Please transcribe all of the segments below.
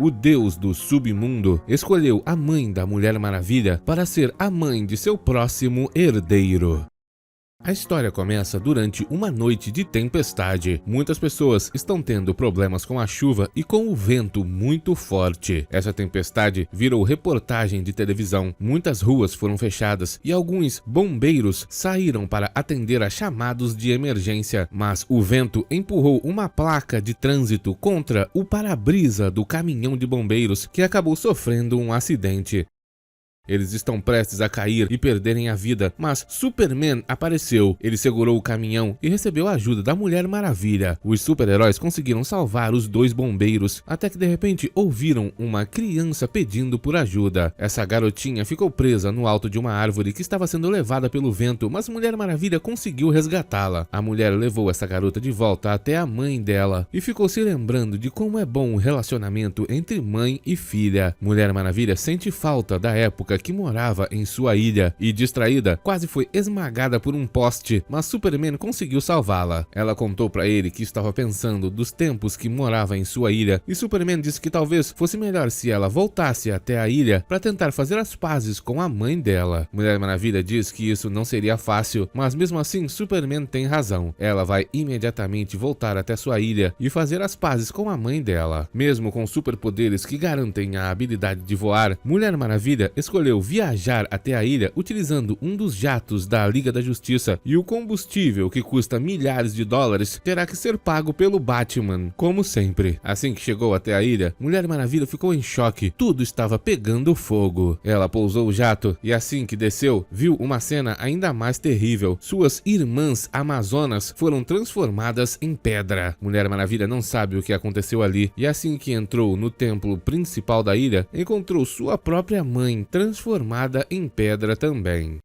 o deus do submundo, escolheu a mãe da Mulher Maravilha para ser a mãe de seu próximo herdeiro. A história começa durante uma noite de tempestade. Muitas pessoas estão tendo problemas com a chuva e com o vento muito forte. Essa tempestade virou reportagem de televisão. Muitas ruas foram fechadas e alguns bombeiros saíram para atender a chamados de emergência, mas o vento empurrou uma placa de trânsito contra o para-brisa do caminhão de bombeiros, que acabou sofrendo um acidente. Eles estão prestes a cair e perderem a vida, mas Superman apareceu. Ele segurou o caminhão e recebeu a ajuda da Mulher Maravilha. Os super-heróis conseguiram salvar os dois bombeiros, até que de repente ouviram uma criança pedindo por ajuda. Essa garotinha ficou presa no alto de uma árvore que estava sendo levada pelo vento, mas Mulher Maravilha conseguiu resgatá-la. A mulher levou essa garota de volta até a mãe dela e ficou se lembrando de como é bom o relacionamento entre mãe e filha. Mulher Maravilha sente falta da época que morava em sua ilha e, distraída, quase foi esmagada por um poste, mas Superman conseguiu salvá-la. Ela contou para ele que estava pensando dos tempos que morava em sua ilha e Superman disse que talvez fosse melhor se ela voltasse até a ilha para tentar fazer as pazes com a mãe dela. Mulher Maravilha diz que isso não seria fácil, mas mesmo assim Superman tem razão. Ela vai imediatamente voltar até sua ilha e fazer as pazes com a mãe dela. Mesmo com superpoderes que garantem a habilidade de voar, Mulher Maravilha escolheu viajar até a ilha utilizando um dos jatos da Liga da Justiça, e o combustível, que custa milhares de dólares, terá que ser pago pelo Batman, como sempre. Assim que chegou até a ilha, Mulher Maravilha ficou em choque. Tudo estava pegando fogo. Ela pousou o jato e assim que desceu, viu uma cena ainda mais terrível. Suas irmãs Amazonas foram transformadas em pedra. Mulher Maravilha não sabe o que aconteceu ali, e assim que entrou no templo principal da ilha, encontrou sua própria mãe transformada em pedra também.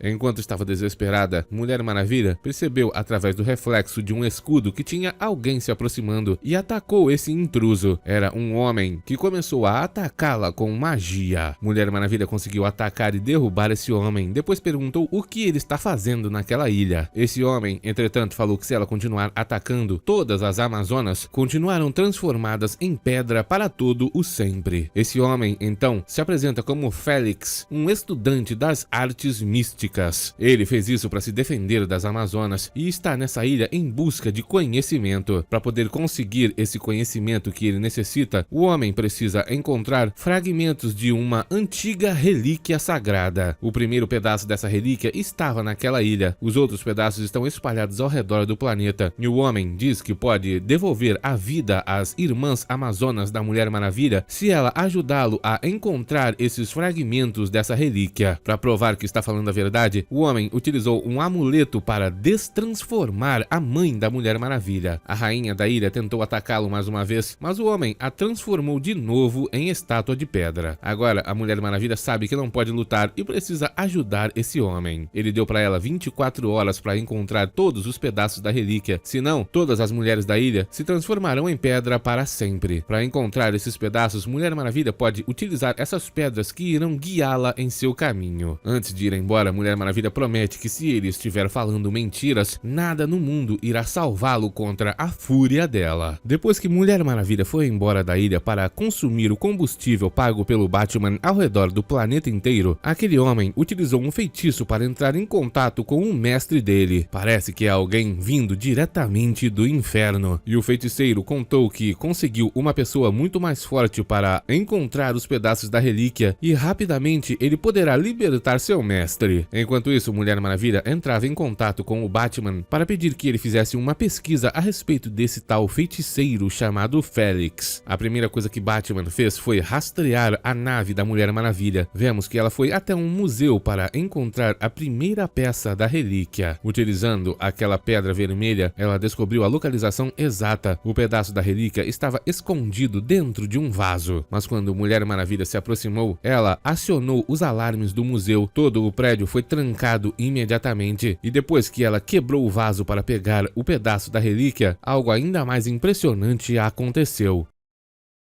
Enquanto estava desesperada, Mulher Maravilha percebeu através do reflexo de um escudo que tinha alguém se aproximando e atacou esse intruso. Era um homem que começou a atacá-la com magia. Mulher Maravilha conseguiu atacar e derrubar esse homem, depois perguntou o que ele está fazendo naquela ilha. Esse homem, entretanto, falou que se ela continuar atacando, todas as Amazonas continuaram transformadas em pedra para todo o sempre. Esse homem, então, se apresenta como Félix, um estudante das artes místicas. Ele fez isso para se defender das Amazonas e está nessa ilha em busca de conhecimento. Para poder conseguir esse conhecimento que ele necessita, o homem precisa encontrar fragmentos de uma antiga relíquia sagrada. O primeiro pedaço dessa relíquia estava naquela ilha. Os outros pedaços estão espalhados ao redor do planeta. E o homem diz que pode devolver a vida às irmãs Amazonas da Mulher Maravilha se ela ajudá-lo a encontrar esses fragmentos dessa relíquia. Para provar que está falando a verdade, o homem utilizou um amuleto para destransformar a mãe da Mulher Maravilha. A rainha da ilha tentou atacá-lo mais uma vez, mas o homem a transformou de novo em estátua de pedra. Agora, a Mulher Maravilha sabe que não pode lutar e precisa ajudar esse homem. Ele deu para ela 24 horas para encontrar todos os pedaços da relíquia, senão todas as mulheres da ilha se transformarão em pedra para sempre. Para encontrar esses pedaços, Mulher Maravilha pode utilizar essas pedras que irão guiá-la em seu caminho. Antes de ir embora, Mulher Maravilha promete que se ele estiver falando mentiras, nada no mundo irá salvá-lo contra a fúria dela. Depois que Mulher Maravilha foi embora da ilha para consumir o combustível pago pelo Batman ao redor do planeta inteiro, aquele homem utilizou um feitiço para entrar em contato com o mestre dele. Parece que é alguém vindo diretamente do inferno. E o feiticeiro contou que conseguiu uma pessoa muito mais forte para encontrar os pedaços da relíquia e rapidamente ele poderá libertar seu mestre. Enquanto isso, Mulher Maravilha entrava em contato com o Batman para pedir que ele fizesse uma pesquisa a respeito desse tal feiticeiro chamado Félix. A primeira coisa que Batman fez foi rastrear a nave da Mulher Maravilha. Vemos que ela foi até um museu para encontrar a primeira peça da relíquia. Utilizando aquela pedra vermelha, ela descobriu a localização exata. O pedaço da relíquia estava escondido dentro de um vaso. Mas quando Mulher Maravilha se aproximou, ela acionou os alarmes do museu. Todo o prédio foi trancado imediatamente, e depois que ela quebrou o vaso para pegar o pedaço da relíquia, algo ainda mais impressionante aconteceu.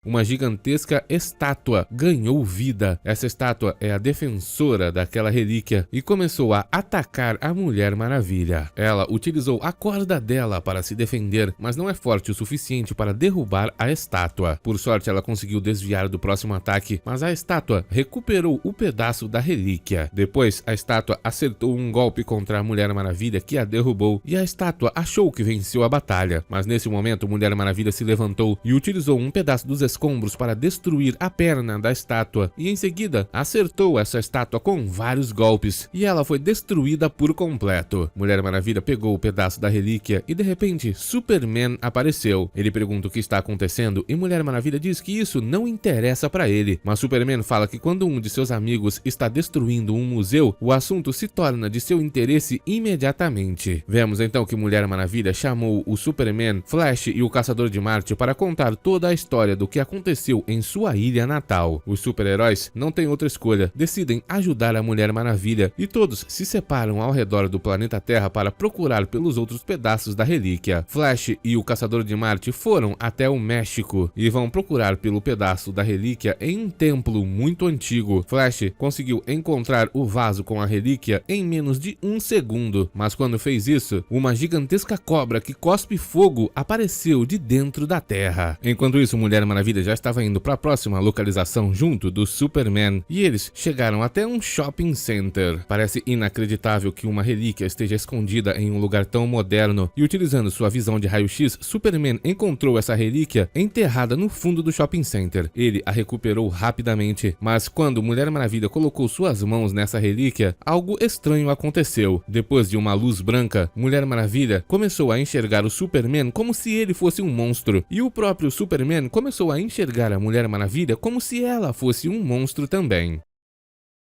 uma gigantesca estátua ganhou vida. Essa estátua é a defensora daquela relíquia e começou a atacar a Mulher Maravilha. Ela utilizou a corda dela para se defender, mas não é forte o suficiente para derrubar a estátua. Por sorte, ela conseguiu desviar do próximo ataque, mas a estátua recuperou o pedaço da relíquia. Depois, a estátua acertou um golpe contra a Mulher Maravilha, que a derrubou, e a estátua achou que venceu a batalha. Mas nesse momento, Mulher Maravilha se levantou e utilizou um pedaço dos escombros para destruir a perna da estátua, e em seguida acertou essa estátua com vários golpes, e ela foi destruída por completo. Mulher Maravilha pegou o pedaço da relíquia e de repente Superman apareceu. Ele pergunta o que está acontecendo e Mulher Maravilha diz que isso não interessa para ele, mas Superman fala que quando um de seus amigos está destruindo um museu, o assunto se torna de seu interesse imediatamente. Vemos então que Mulher Maravilha chamou o Superman, Flash e o Caçador de Marte para contar toda a história do que aconteceu em sua ilha natal. Os super-heróis não têm outra escolha, decidem ajudar a Mulher Maravilha e todos se separam ao redor do planeta Terra para procurar pelos outros pedaços da relíquia. Flash e o Caçador de Marte foram até o México e vão procurar pelo pedaço da relíquia em um templo muito antigo. Flash conseguiu encontrar o vaso com a relíquia em menos de um segundo, mas quando fez isso, uma gigantesca cobra que cospe fogo apareceu de dentro da Terra. Enquanto isso, Mulher Maravilha já estava indo para a próxima localização junto do Superman e eles chegaram até um shopping center. Parece inacreditável que uma relíquia esteja escondida em um lugar tão moderno e utilizando sua visão de raio-x, Superman encontrou essa relíquia enterrada no fundo do shopping center. Ele a recuperou rapidamente, mas quando Mulher Maravilha colocou suas mãos nessa relíquia, algo estranho aconteceu. Depois de uma luz branca, Mulher Maravilha começou a enxergar o Superman como se ele fosse um monstro, e o próprio Superman começou a enxergar a Mulher Maravilha como se ela fosse um monstro também.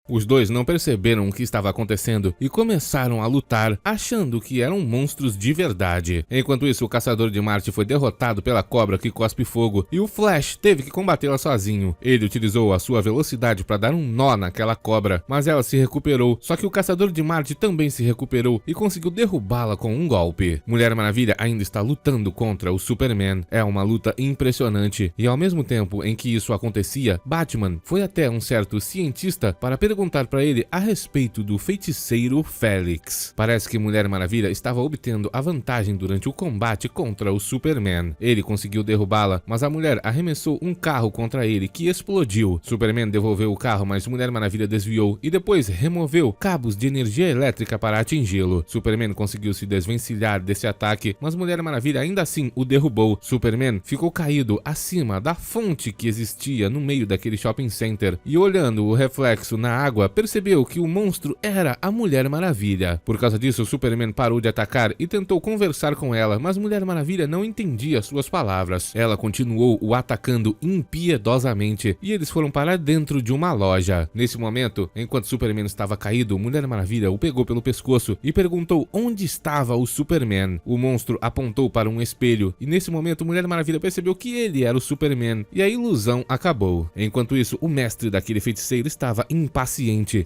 Os dois não perceberam o que estava acontecendo e começaram a lutar, achando que eram monstros de verdade. Enquanto isso, o Caçador de Marte foi derrotado pela cobra que cospe fogo e o Flash teve que combatê-la sozinho. Ele utilizou a sua velocidade para dar um nó naquela cobra, mas ela se recuperou, só que o Caçador de Marte também se recuperou e conseguiu derrubá-la com um golpe. Mulher Maravilha ainda está lutando contra o Superman. É uma luta impressionante e ao mesmo tempo em que isso acontecia, Batman foi até um certo cientista para perguntar para ele a respeito do feiticeiro Félix. Parece que Mulher Maravilha estava obtendo a vantagem durante o combate contra o Superman. Ele conseguiu derrubá-la, mas a mulher arremessou um carro contra ele que explodiu. Superman devolveu o carro, mas Mulher Maravilha desviou e depois removeu cabos de energia elétrica para atingi-lo. Superman conseguiu se desvencilhar desse ataque, mas Mulher Maravilha ainda assim o derrubou. Superman ficou caído acima da fonte que existia no meio daquele shopping center e olhando o reflexo na água, percebeu que o monstro era a Mulher Maravilha. Por causa disso, Superman parou de atacar e tentou conversar com ela, mas Mulher Maravilha não entendia suas palavras. Ela continuou o atacando impiedosamente e eles foram parar dentro de uma loja. Nesse momento, enquanto Superman estava caído, Mulher Maravilha o pegou pelo pescoço e perguntou onde estava o Superman. O monstro apontou para um espelho e nesse momento Mulher Maravilha percebeu que ele era o Superman e a ilusão acabou. Enquanto isso, o mestre daquele feiticeiro estava impaciente.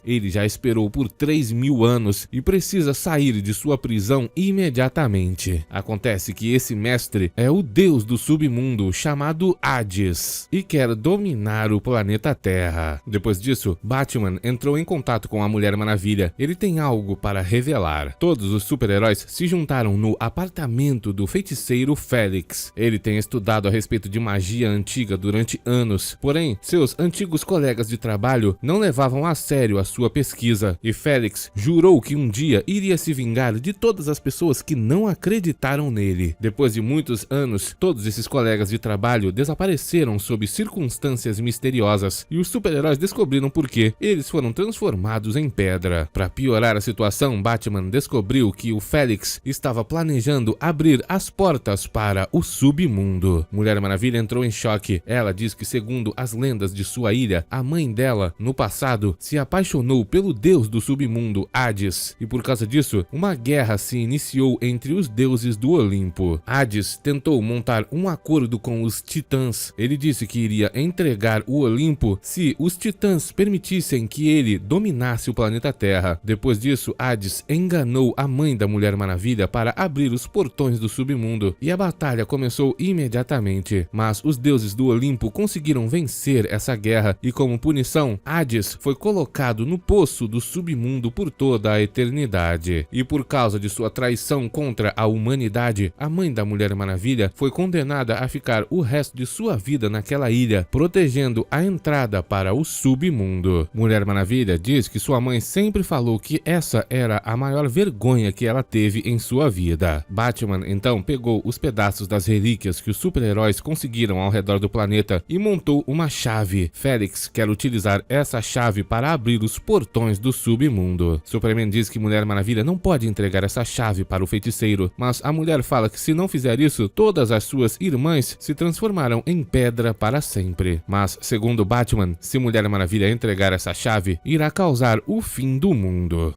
Ele já esperou por 3.000 anos e precisa sair de sua prisão imediatamente. Acontece que esse mestre é o deus do submundo chamado Hades e quer dominar o planeta Terra. Depois disso, Batman entrou em contato com a Mulher Maravilha. Ele tem algo para revelar. Todos os super-heróis se juntaram no apartamento do feiticeiro Félix. Ele tem estudado a respeito de magia antiga durante anos, porém, seus antigos colegas de trabalho não levavam a sério a sua pesquisa, e Félix jurou que um dia iria se vingar de todas as pessoas que não acreditaram nele. Depois de muitos anos, todos esses colegas de trabalho desapareceram sob circunstâncias misteriosas, e os super-heróis descobriram por quê. Eles foram transformados em pedra. Para piorar a situação, Batman descobriu que o Félix estava planejando abrir as portas para o submundo. Mulher Maravilha entrou em choque. Ela diz que, segundo as lendas de sua ilha, a mãe dela, no passado, se apaixonou pelo deus do submundo, Hades, e por causa disso, uma guerra se iniciou entre os deuses do Olimpo. Hades tentou montar um acordo com os titãs. Ele disse que iria entregar o Olimpo se os titãs permitissem que ele dominasse o planeta Terra. Depois disso, Hades enganou a mãe da Mulher Maravilha para abrir os portões do submundo, e a batalha começou imediatamente. Mas os deuses do Olimpo conseguiram vencer essa guerra, e como punição, Hades foi colocado no poço do submundo por toda a eternidade. E por causa de sua traição contra a humanidade, a mãe da Mulher Maravilha foi condenada a ficar o resto de sua vida naquela ilha, protegendo a entrada para o submundo. Mulher Maravilha diz que sua mãe sempre falou que essa era a maior vergonha que ela teve em sua vida. Batman então pegou os pedaços das relíquias que os super-heróis conseguiram ao redor do planeta e montou uma chave. Félix quer utilizar essa chave para abrir os portões do submundo. Superman diz que Mulher Maravilha não pode entregar essa chave para o feiticeiro, mas a mulher fala que se não fizer isso, todas as suas irmãs se transformarão em pedra para sempre. Mas, segundo Batman, se Mulher Maravilha entregar essa chave, irá causar o fim do mundo.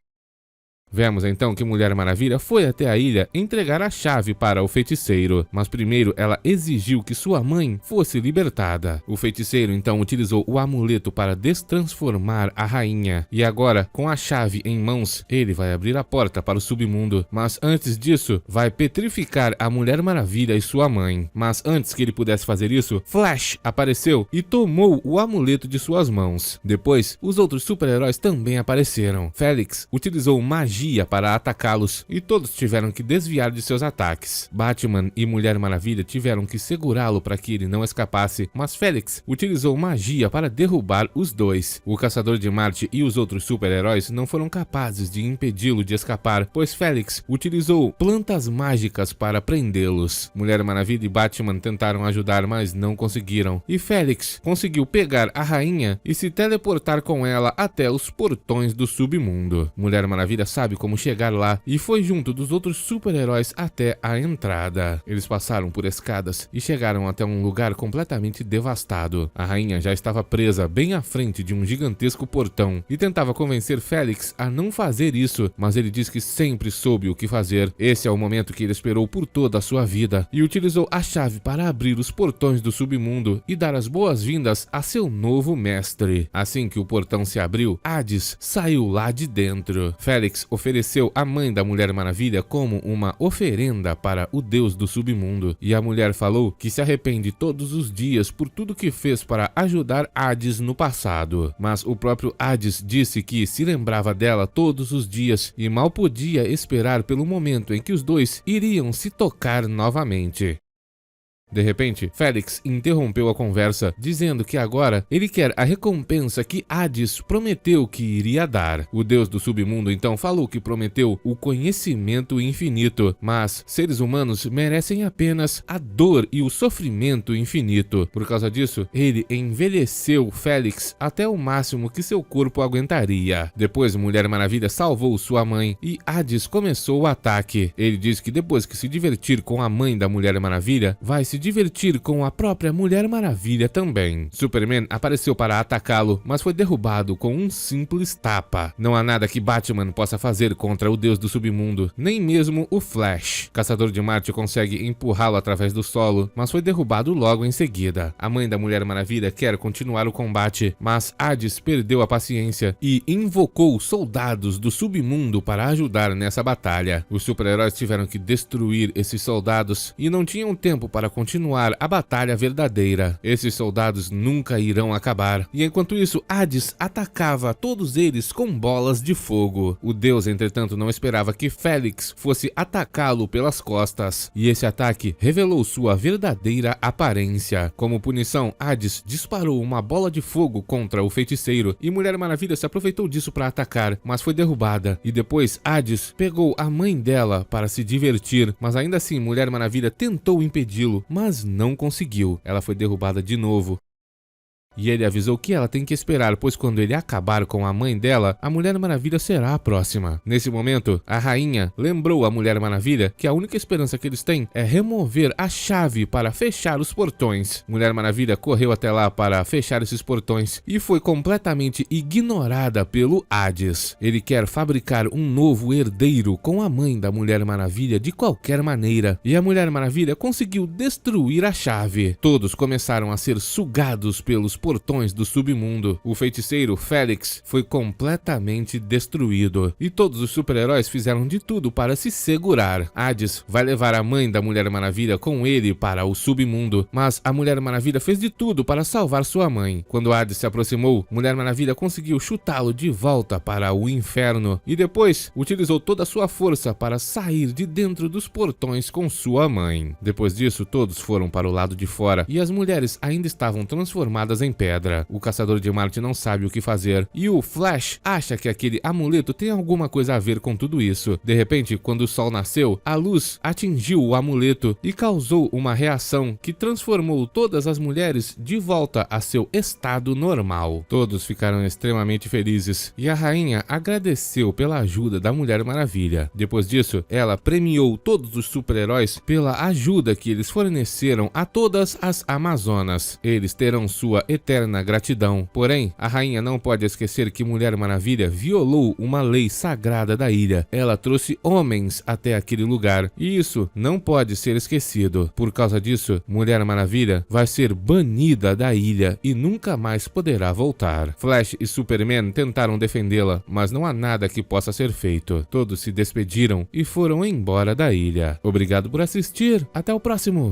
Vemos então que Mulher Maravilha foi até a ilha entregar a chave para o feiticeiro, mas primeiro ela exigiu que sua mãe fosse libertada. O feiticeiro então utilizou o amuleto para destransformar a rainha, e agora, com a chave em mãos, ele vai abrir a porta para o submundo, mas antes disso, vai petrificar a Mulher Maravilha e sua mãe. Mas antes que ele pudesse fazer isso, Flash apareceu e tomou o amuleto de suas mãos. Depois, os outros super-heróis também apareceram. Félix utilizou magia para atacá-los, e todos tiveram que desviar de seus ataques. Batman e Mulher Maravilha tiveram que segurá-lo para que ele não escapasse, mas Félix utilizou magia para derrubar os dois. O Caçador de Marte e os outros super-heróis não foram capazes de impedi-lo de escapar, pois Félix utilizou plantas mágicas para prendê-los. Mulher Maravilha e Batman tentaram ajudar, mas não conseguiram, e Félix conseguiu pegar a rainha e se teleportar com ela até os portões do submundo. Mulher Maravilha sabe como chegar lá e foi junto dos outros super-heróis até a entrada. Eles passaram por escadas e chegaram até um lugar completamente devastado. A rainha já estava presa bem à frente de um gigantesco portão e tentava convencer Félix a não fazer isso, mas ele diz que sempre soube o que fazer. Esse é o momento que ele esperou por toda a sua vida e utilizou a chave para abrir os portões do submundo e dar as boas-vindas a seu novo mestre. Assim que o portão se abriu, Hades saiu lá de dentro. Félix ofereceu a mãe da Mulher Maravilha como uma oferenda para o deus do submundo, e a mulher falou que se arrepende todos os dias por tudo que fez para ajudar Hades no passado. Mas o próprio Hades disse que se lembrava dela todos os dias e mal podia esperar pelo momento em que os dois iriam se tocar novamente. De repente, Félix interrompeu a conversa, dizendo que agora ele quer a recompensa que Hades prometeu que iria dar. O deus do submundo então falou que prometeu o conhecimento infinito, mas seres humanos merecem apenas a dor e o sofrimento infinito. Por causa disso, ele envelheceu Félix até o máximo que seu corpo aguentaria. Depois, Mulher Maravilha salvou sua mãe e Hades começou o ataque. Ele diz que depois que se divertir com a mãe da Mulher Maravilha, vai se divertir com a própria Mulher Maravilha também. Superman apareceu para atacá-lo, mas foi derrubado com um simples tapa. Não há nada que Batman possa fazer contra o deus do submundo, nem mesmo o Flash. Caçador de Marte consegue empurrá-lo através do solo, mas foi derrubado logo em seguida. A mãe da Mulher Maravilha quer continuar o combate, mas Hades perdeu a paciência e invocou soldados do submundo para ajudar nessa batalha. Os super-heróis tiveram que destruir esses soldados e não tinham tempo para continuar a batalha verdadeira. Esses soldados nunca irão acabar, e enquanto isso, Hades atacava todos eles com bolas de fogo. O deus, entretanto, não esperava que Félix fosse atacá-lo pelas costas, e esse ataque revelou sua verdadeira aparência. Como punição, Hades disparou uma bola de fogo contra o feiticeiro, e Mulher Maravilha se aproveitou disso para atacar, mas foi derrubada. E depois, Hades pegou a mãe dela para se divertir, mas ainda assim Mulher Maravilha tentou impedi-lo, mas não conseguiu. Ela foi derrubada de novo. E ele avisou que ela tem que esperar, pois quando ele acabar com a mãe dela, a Mulher Maravilha será a próxima. Nesse momento, a rainha lembrou a Mulher Maravilha que a única esperança que eles têm é remover a chave para fechar os portões. Mulher Maravilha correu até lá para fechar esses portões e foi completamente ignorada pelo Hades. Ele quer fabricar um novo herdeiro com a mãe da Mulher Maravilha de qualquer maneira, e a Mulher Maravilha conseguiu destruir a chave. Todos começaram a ser sugados pelos portões do submundo. O feiticeiro Félix foi completamente destruído, e todos os super-heróis fizeram de tudo para se segurar. Hades vai levar a mãe da Mulher Maravilha com ele para o submundo, mas a Mulher Maravilha fez de tudo para salvar sua mãe. Quando Hades se aproximou, Mulher Maravilha conseguiu chutá-lo de volta para o inferno e depois utilizou toda a sua força para sair de dentro dos portões com sua mãe. Depois disso, todos foram para o lado de fora e as mulheres ainda estavam transformadas em pedra. O Caçador de Marte não sabe o que fazer e o Flash acha que aquele amuleto tem alguma coisa a ver com tudo isso. De repente, quando o sol nasceu, a luz atingiu o amuleto e causou uma reação que transformou todas as mulheres de volta a seu estado normal. Todos ficaram extremamente felizes e a rainha agradeceu pela ajuda da Mulher Maravilha. Depois disso, ela premiou todos os super-heróis pela ajuda que eles forneceram a todas as Amazonas. Eles terão sua eterna gratidão. Porém, a rainha não pode esquecer que Mulher Maravilha violou uma lei sagrada da ilha. Ela trouxe homens até aquele lugar e isso não pode ser esquecido. Por causa disso, Mulher Maravilha vai ser banida da ilha e nunca mais poderá voltar. Flash e Superman tentaram defendê-la, mas não há nada que possa ser feito. Todos se despediram e foram embora da ilha. Obrigado por assistir, até o próximo!